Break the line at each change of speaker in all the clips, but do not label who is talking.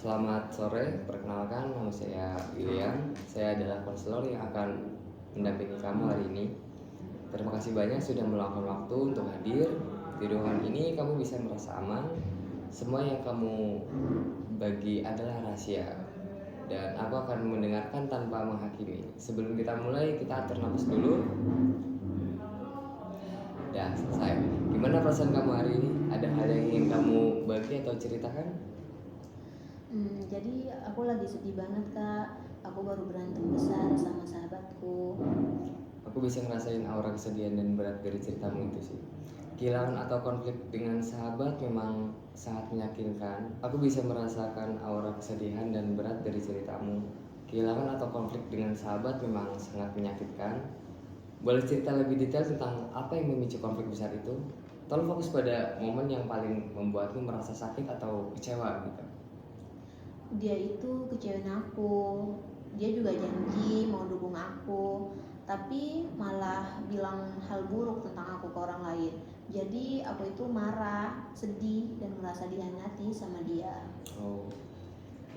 Selamat sore, perkenalkan nama saya William. Saya adalah konselor yang akan mendampingi kamu hari ini. Terima kasih banyak sudah meluangkan waktu untuk hadir. Di ruangan ini kamu bisa merasa aman. Semua yang kamu bagi adalah rahasia. Dan aku akan mendengarkan tanpa menghakimi. Sebelum kita mulai, kita atur nafas dulu. Dan selesai. Gimana perasaan kamu hari ini? Ada hal yang ingin kamu bagi atau ceritakan?
Jadi aku lagi sedih banget kak. Aku baru berantem besar sama sahabatku.
Aku bisa ngerasain aura kesedihan dan berat dari ceritamu itu sih. Kehilangan atau konflik dengan sahabat memang sangat menyakitkan. Aku bisa merasakan aura kesedihan dan berat dari ceritamu. Kehilangan atau konflik dengan sahabat memang sangat menyakitkan. Boleh cerita lebih detail tentang apa yang memicu konflik besar itu? Tolong fokus pada momen yang paling membuatmu merasa sakit atau kecewa gitu.
Dia itu kecewain aku. Dia juga janji mau dukung aku, tapi malah bilang hal buruk tentang aku ke orang lain. Jadi aku itu marah, sedih, dan merasa dihianati sama dia.
Oh,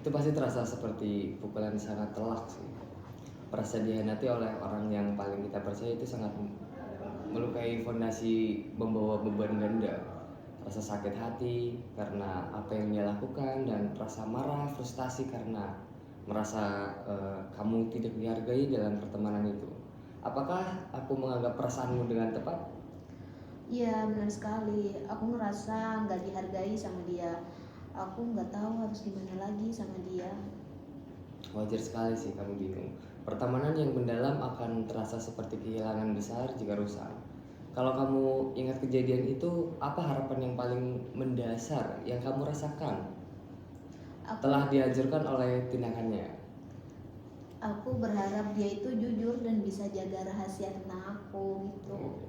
itu pasti terasa seperti pukulan sangat telak sih. Merasa dihianati oleh orang yang paling kita percaya itu sangat melukai fondasi, membawa beban ganda. Rasa sakit hati karena apa yang dia lakukan, dan rasa marah, frustasi karena merasa kamu tidak dihargai dalam pertemanan itu. Apakah aku menganggap perasaanmu dengan tepat?
Iya benar sekali. Aku ngerasa nggak dihargai sama dia. Aku nggak tahu harus gimana lagi sama dia.
Wajar sekali sih kamu bingung. Pertemanan yang mendalam akan terasa seperti kehilangan besar jika rusak. Kalau kamu ingat kejadian itu, apa harapan yang paling mendasar yang kamu rasakan telah
Aku
dihancurkan oleh tindakannya?
Aku berharap dia itu jujur dan bisa jaga rahasia tentang aku gitu.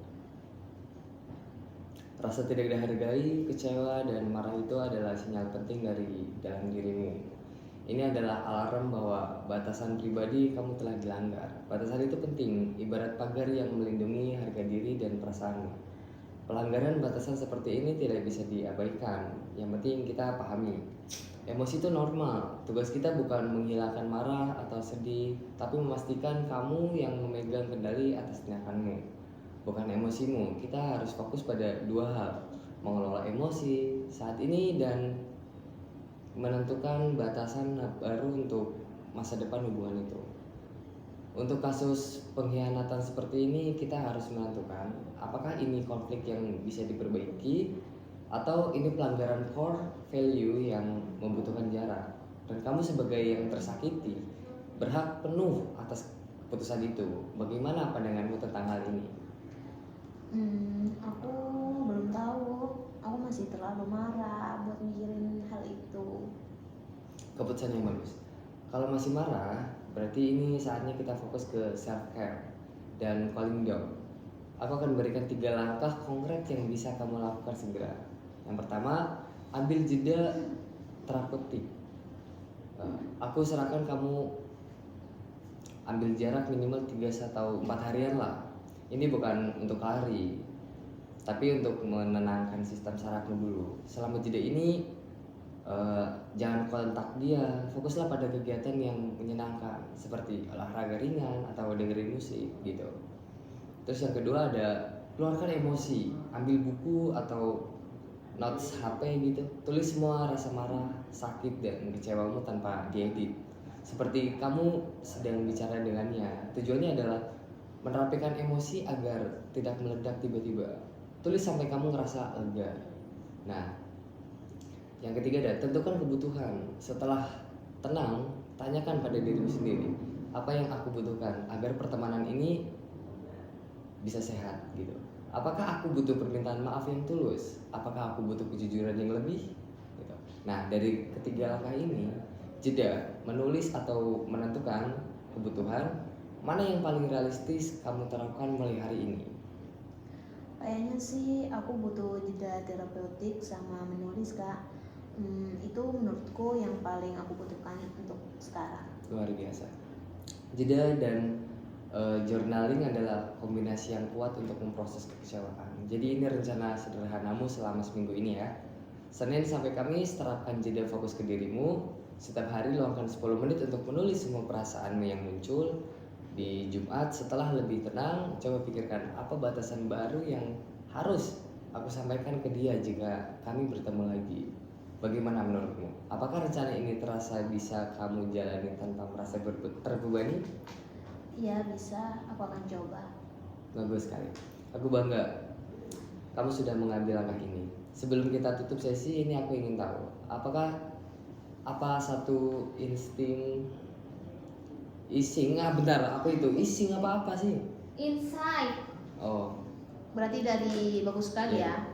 Rasa tidak dihargai, kecewa, dan marah itu adalah sinyal penting dari dalam dirimu. Ini adalah alarm bahwa batasan pribadi kamu telah dilanggar. Batasan itu penting, ibarat pagar yang melindungi harga diri dan perasaanmu. Pelanggaran batasan seperti ini tidak bisa diabaikan. Yang penting kita pahami. Emosi itu normal. Tugas kita bukan menghilangkan marah atau sedih, tapi memastikan kamu yang memegang kendali atas tindakanmu, bukan emosimu. Kita harus fokus pada dua hal: mengelola emosi saat ini dan menentukan batasan baru untuk masa depan hubungan itu. Untuk kasus pengkhianatan seperti ini, kita harus menentukan apakah ini konflik yang bisa diperbaiki atau ini pelanggaran core value yang membutuhkan jarak. Dan kamu sebagai yang tersakiti berhak penuh atas keputusan itu. Bagaimana pandanganmu tentang hal ini?
Aku belum tahu. Aku masih terlalu marah buat mikirin hal itu.
Keputusan yang bagus. Kalau masih marah, berarti ini saatnya kita fokus ke self care dan calling down. Aku akan berikan 3 langkah konkret yang bisa kamu lakukan segera. Yang pertama, ambil jeda terapeutik. Aku sarankan kamu ambil jarak minimal 3 atau 4 harian lah. Ini bukan untuk lari, tapi untuk menenangkan sistem sarafmu dulu. Selama jeda ini jangan kontak dia, fokuslah pada kegiatan yang menyenangkan seperti olahraga ringan atau dengerin musik gitu. Terus yang kedua ada keluarkan emosi, ambil buku atau notes HP gitu, tulis semua rasa marah, sakit, dan kecewamu tanpa diedit, seperti kamu sedang bicara dengannya. Tujuannya adalah merapikan emosi agar tidak meledak tiba-tiba. Tulis sampai kamu ngerasa lega. Nah, yang ketiga ada tentukan kebutuhan. Setelah tenang, tanyakan pada dirimu sendiri, apa yang aku butuhkan agar pertemanan ini bisa sehat gitu. Apakah aku butuh permintaan maaf yang tulus? Apakah aku butuh kejujuran yang lebih? Gitu. Nah, dari ketiga langkah ini, jeda, menulis atau menentukan kebutuhan mana yang paling realistis kamu terapkan mulai hari ini.
Kayaknya sih aku butuh jeda terapeutik sama menulis kak. Itu menurutku yang paling aku butuhkan untuk sekarang.
Luar biasa. Jeda dan journaling adalah kombinasi yang kuat untuk memproses kekecewaan. Jadi ini rencana sederhanamu selama seminggu ini ya. Senin sampai Kamis terapkan jeda fokus ke dirimu. Setiap hari luangkan 10 menit untuk menulis semua perasaanmu yang muncul. Di Jumat setelah lebih tenang, coba pikirkan apa batasan baru yang harus aku sampaikan ke dia jika kami bertemu lagi. Bagaimana menurutmu? Apakah rencana ini terasa bisa kamu jalani tanpa merasa terbebani?
Iya bisa, aku akan coba.
Bagus sekali. Aku bangga kamu sudah mengambil langkah ini. Sebelum kita tutup sesi ini, aku ingin tahu, apa satu ising bentar, apa itu ising apa sih?
Insight.
Oh,
Berarti dari bagus sekali
Iya.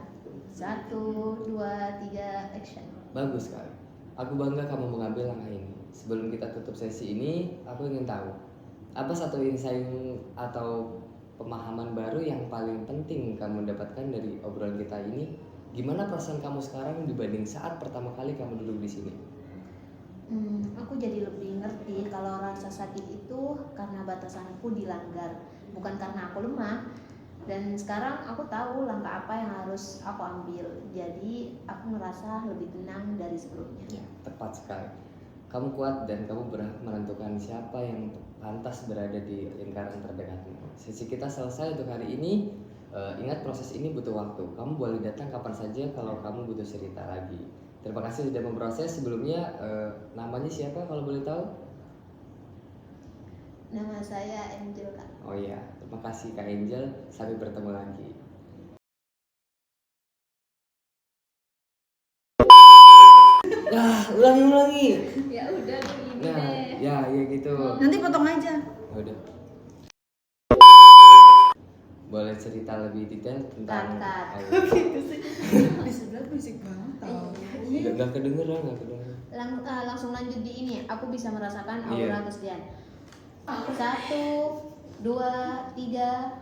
ya. 1, 2, 3, action.
bagus sekali. Aku bangga kamu mengambil langkah ini. Sebelum kita tutup sesi ini, aku ingin tahu, apa satu insight atau pemahaman baru yang paling penting kamu dapatkan dari obrolan kita ini? Gimana perasaan kamu sekarang dibanding saat pertama kali kamu duduk di sini?
Aku jadi lebih ngerti kalau rasa sakit itu karena batasanku dilanggar, bukan karena aku lemah. Dan sekarang aku tahu langkah apa yang harus aku ambil. Jadi aku merasa lebih tenang dari sebelumnya.
Tepat sekali. Kamu kuat dan kamu berhak menentukan siapa yang pantas berada di lingkaran terdekatmu. Sesi kita selesai untuk hari ini. Ingat proses ini butuh waktu. Kamu boleh datang kapan saja kalau kamu butuh cerita lagi. Terima kasih sudah memproses. Sebelumnya namanya siapa kalau boleh tahu?
Nama saya Angel, Kak.
Oh iya, terima kasih Kak Angel. Sampai bertemu lagi. Ulangi.
Ya udah gini
Nah, ya gitu.
Nanti potong aja.
Udah. Boleh cerita lebih detail tentang
Cut.
Gitu sih. Di sebelah berisik banget tau.
Gak kedengeran.
Langsung lanjut di ini. Aku bisa merasakan
Iya.
aura kesedihan. 1, 2, 3.